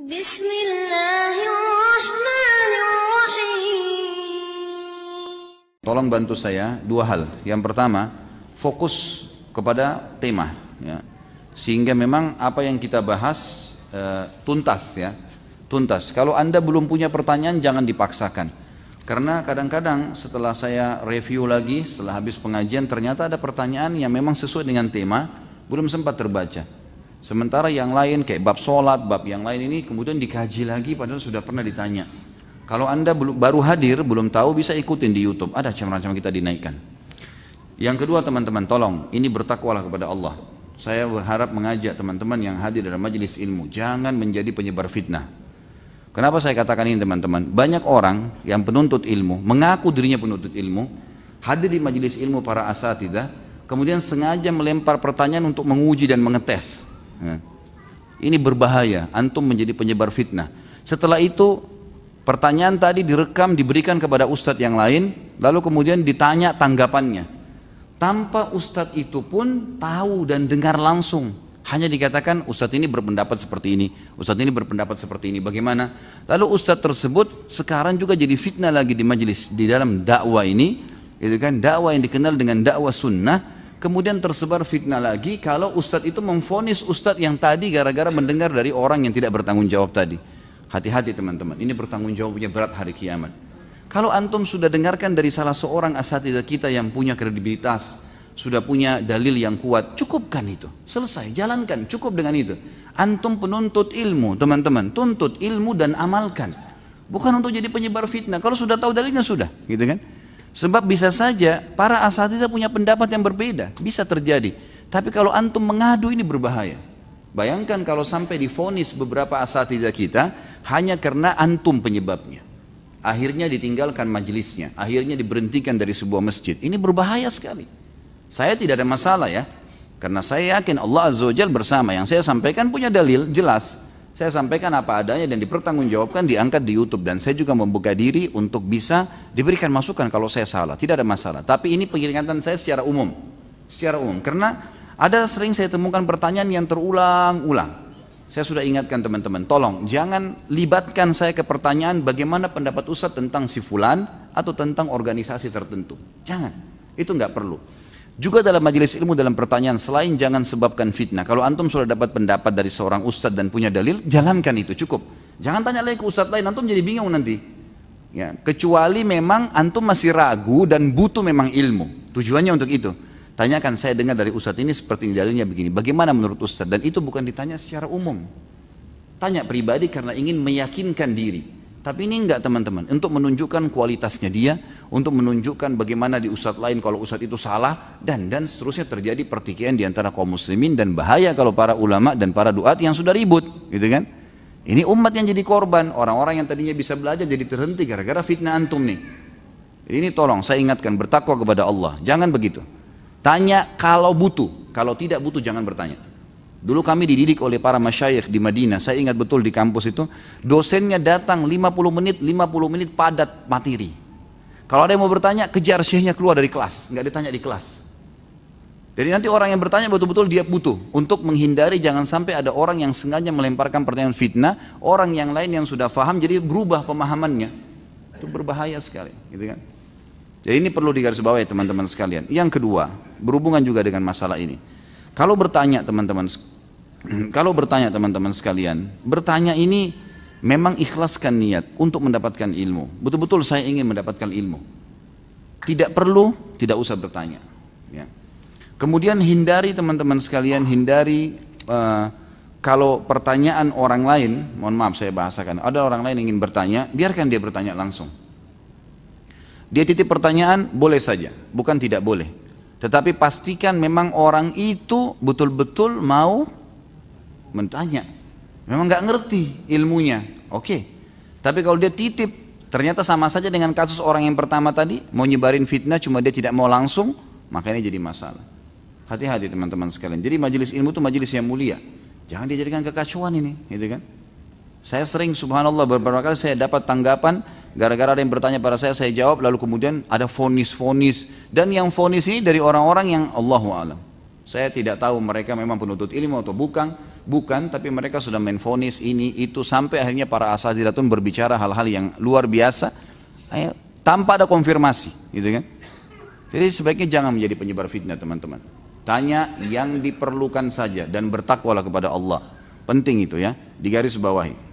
Bismillahirrahmanirrahim. Tolong bantu saya dua hal. Yang pertama, fokus kepada tema, ya. Sehingga memang apa yang kita bahas tuntas, ya. Tuntas. Kalau Anda belum punya pertanyaan, jangan dipaksakan. Karena kadang-kadang setelah saya review lagi, setelah habis pengajian, ternyata ada pertanyaan yang memang sesuai dengan tema, belum sempat terbaca. Sementara yang lain kayak bab sholat, bab yang lain ini kemudian dikaji lagi padahal sudah pernah ditanya. Kalau Anda baru hadir, belum tahu, bisa ikutin di YouTube, ada macam-macam kita dinaikkan. Yang kedua teman-teman, tolong, ini bertakwalah kepada Allah. Saya berharap mengajak teman-teman yang hadir dalam majelis ilmu, jangan menjadi penyebar fitnah. Kenapa saya katakan ini teman-teman? Banyak orang yang penuntut ilmu, mengaku dirinya penuntut ilmu, hadir di majelis ilmu para asatidzah, kemudian sengaja melempar pertanyaan untuk menguji dan mengetes. Ini berbahaya, antum menjadi penyebar fitnah. Setelah itu pertanyaan tadi direkam, diberikan kepada ustadz yang lain, lalu kemudian ditanya tanggapannya tanpa ustadz itu pun tahu dan dengar langsung. Hanya dikatakan ustadz ini berpendapat seperti ini, ustadz ini berpendapat seperti ini, bagaimana? Lalu ustadz tersebut sekarang juga jadi fitnah lagi di majelis, di dalam dakwah ini, itu kan dakwah yang dikenal dengan dakwah sunnah. Kemudian tersebar fitnah lagi kalau ustadz itu memvonis ustadz yang tadi gara-gara mendengar dari orang yang tidak bertanggung jawab tadi. Hati-hati teman-teman, ini bertanggung jawabnya berat hari kiamat. Kalau antum sudah dengarkan dari salah seorang asatidzah kita yang punya kredibilitas, sudah punya dalil yang kuat, cukupkan itu, selesai, jalankan, cukup dengan itu. Antum penuntut ilmu teman-teman, tuntut ilmu dan amalkan, bukan untuk jadi penyebar fitnah. Kalau sudah tahu dalilnya sudah, gitu kan? Sebab bisa saja para asatidzah punya pendapat yang berbeda, bisa terjadi. Tapi kalau antum mengadu, ini berbahaya. Bayangkan kalau sampai divonis beberapa asatidzah kita hanya karena antum penyebabnya. Akhirnya ditinggalkan majelisnya, akhirnya diberhentikan dari sebuah masjid. Ini berbahaya sekali. Saya tidak ada masalah, ya, karena saya yakin Allah Azza wa Jalla bersama. Yang saya sampaikan punya dalil jelas. Saya sampaikan apa adanya dan dipertanggungjawabkan, diangkat di YouTube. Dan saya juga membuka diri untuk bisa diberikan masukan kalau saya salah, tidak ada masalah. Tapi ini peringatan saya secara umum. Secara umum, karena ada sering saya temukan pertanyaan yang terulang-ulang. Saya sudah ingatkan teman-teman, tolong jangan libatkan saya ke pertanyaan bagaimana pendapat Ustaz tentang si fulan atau tentang organisasi tertentu. Jangan, itu nggak perlu. Juga dalam majelis ilmu, dalam pertanyaan, selain jangan sebabkan fitnah. Kalau antum sudah dapat pendapat dari seorang ustadz dan punya dalil, jalankan itu, cukup. Jangan tanya lagi ke ustadz lain, antum jadi bingung nanti. Ya, kecuali memang antum masih ragu dan butuh memang ilmu. Tujuannya untuk itu. Tanyakan, saya dengar dari ustadz ini seperti ini, dalilnya begini. Bagaimana menurut ustadz? Dan itu bukan ditanya secara umum. Tanya pribadi karena ingin meyakinkan diri. Tapi ini enggak teman-teman, untuk menunjukkan kualitasnya dia, untuk menunjukkan bagaimana di ustadz lain kalau ustadz itu salah, dan seterusnya terjadi pertikaian di antara kaum muslimin, dan bahaya kalau para ulama dan para duat yang sudah ribut, gitu kan? Ini umat yang jadi korban, orang-orang yang tadinya bisa belajar jadi terhenti gara-gara fitnah antum nih. Ini tolong saya ingatkan, bertakwa kepada Allah, jangan begitu. Tanya kalau butuh, kalau tidak butuh jangan bertanya. Dulu kami dididik oleh para masyayikh di Madinah, saya ingat betul di kampus itu, dosennya datang 50 menit padat materi. Kalau ada yang mau bertanya, kejar syekhnya keluar dari kelas, nggak ditanya di kelas. Jadi nanti orang yang bertanya betul-betul dia butuh, untuk menghindari jangan sampai ada orang yang sengaja melemparkan pertanyaan fitnah, orang yang lain yang sudah faham jadi berubah pemahamannya. Itu berbahaya sekali, gitu kan? Jadi ini perlu digarisbawahi teman-teman sekalian. Yang kedua, berhubungan juga dengan masalah ini. Kalau bertanya teman-teman sekalian, bertanya ini memang ikhlaskan niat untuk mendapatkan ilmu. Betul-betul saya ingin mendapatkan ilmu. Tidak perlu, tidak usah bertanya. Ya. Kemudian hindari teman-teman sekalian, hindari kalau pertanyaan orang lain, mohon maaf saya bahasakan, ada orang lain ingin bertanya, biarkan dia bertanya langsung. Dia titip pertanyaan, boleh saja, bukan tidak boleh. Tetapi pastikan memang orang itu betul-betul mau bertanya, memang nggak ngerti ilmunya, oke. Tapi kalau dia titip, ternyata sama saja dengan kasus orang yang pertama tadi, mau nyebarin fitnah, cuma dia tidak mau langsung, maka ini jadi masalah. Hati-hati teman-teman sekalian. Jadi majelis ilmu itu majelis yang mulia, jangan dijadikan kekacauan ini, gitu kan? Saya sering, subhanallah, beberapa kali saya dapat tanggapan, gara-gara ada yang bertanya pada saya jawab, lalu kemudian ada vonis-vonis, dan yang vonis ini dari orang-orang yang Allahu a'lam. Saya tidak tahu mereka memang penuntut ilmu atau bukan, Bukan, tapi mereka sudah menfonis ini, itu, sampai akhirnya para asatidzatun berbicara hal-hal yang luar biasa, tanpa ada konfirmasi, gitu kan. Jadi sebaiknya jangan menjadi penyebar fitnah teman-teman. Tanya yang diperlukan saja dan bertakwalah kepada Allah. Penting itu ya, digaris bawahi.